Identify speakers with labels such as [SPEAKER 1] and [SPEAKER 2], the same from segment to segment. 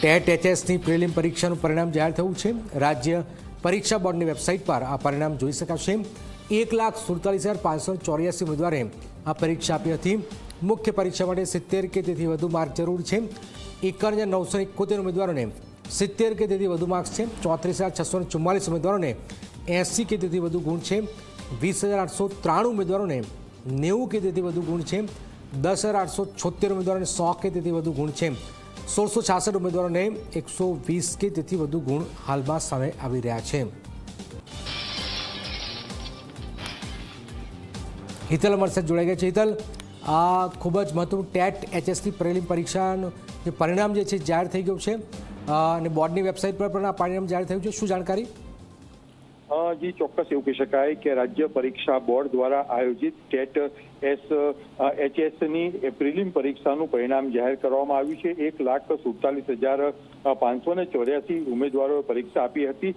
[SPEAKER 1] TET એચએસની prelim પરીક્ષાનું પરિણામ જાહેર થયું છે। રાજ્ય પરીક્ષા બોર્ડની વેબસાઇટ પર આ પરિણામ જોઈ શકાશે। 1,47,584 ઉમેદવારે આ પરીક્ષા આપી હતી। મુખ્ય પરીક્ષા માટે 70 કે તેથી વધુ માર્ક જરૂરી છે। 51,971 ઉમેદવારોને 70 કે તેથી વધુ માર્ક્સ છે। 34,644 ઉમેદવારોને 80 કે તેથી વધુ ગુણ છે। 20,893 ઉમેદવારોને 90 કે તેથી વધુ ગુણ છે। 10,876 ઉમેદવારોને 100 કે તેથી વધુ ગુણ છે। 1,666 ઉમેદવારોને 120 કે તેથી વધુ ગુણ હાલમાં સામે આવી રહ્યા છે। હિતલ અમારી સાથે જોડાઈ ગયા છે। હિતલ, આ ખૂબ જ મહત્વનું ટેટ એચએસની પ્રિલિમ પરીક્ષાનું જે પરિણામ જે છે જાહેર થઈ ગયું છે અને બોર્ડની વેબસાઇટ પર પણ આ પરિણામ જાહેર થયું છે। શું જાણકારી?
[SPEAKER 2] જી ચોક્કસ એવું કહી શકાય કે રાજ્ય પરીક્ષા બોર્ડ દ્વારા આયોજિત ટેટ એચએસની પ્રિલિમ પરીક્ષાનું પરિણામ જાહેર કરવામાં આવ્યું છે। 1,47,584 ઉમેદવારોએ પરીક્ષા આપી હતી।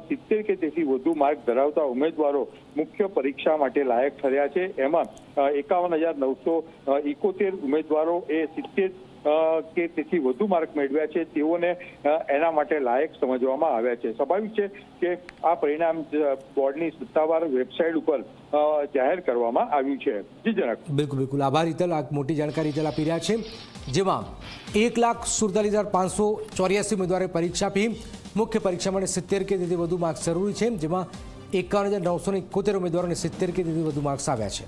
[SPEAKER 2] 70 કે તેથી વધુ માર્ક ધરાવતા ઉમેદવારો મુખ્ય પરીક્ષા માટે લાયક ઠર્યા છે। એમાં 51,971 ઉમેદવારો એ 70 કે તેથી વધુ માર્ક મેળવ્યા છે। તેઓને એના માટે લાયક સમજવામાં આવ્યા છે। સ્વાભાવિક છે કે આ પરિણામ બોર્ડની સત્તાવાર વેબસાઇટ ઉપર જાહેર કરવામાં આવ્યું છે। જી જનક,
[SPEAKER 1] બિલકુલ આભાર હિતલ, આ મોટી જાણકારી હિતલ આપી રહ્યા છે। જેમાં 1,47,584 ઉમેદવારે પરીક્ષા આપી। મુખ્ય પરીક્ષા માટે 70 કે તેથી વધુ માર્ક્સ જરૂરી છે, જેમાં 51,971 ઉમેદવારોને 70 કે તેથી વધુ માર્ક્સ આવ્યા છે।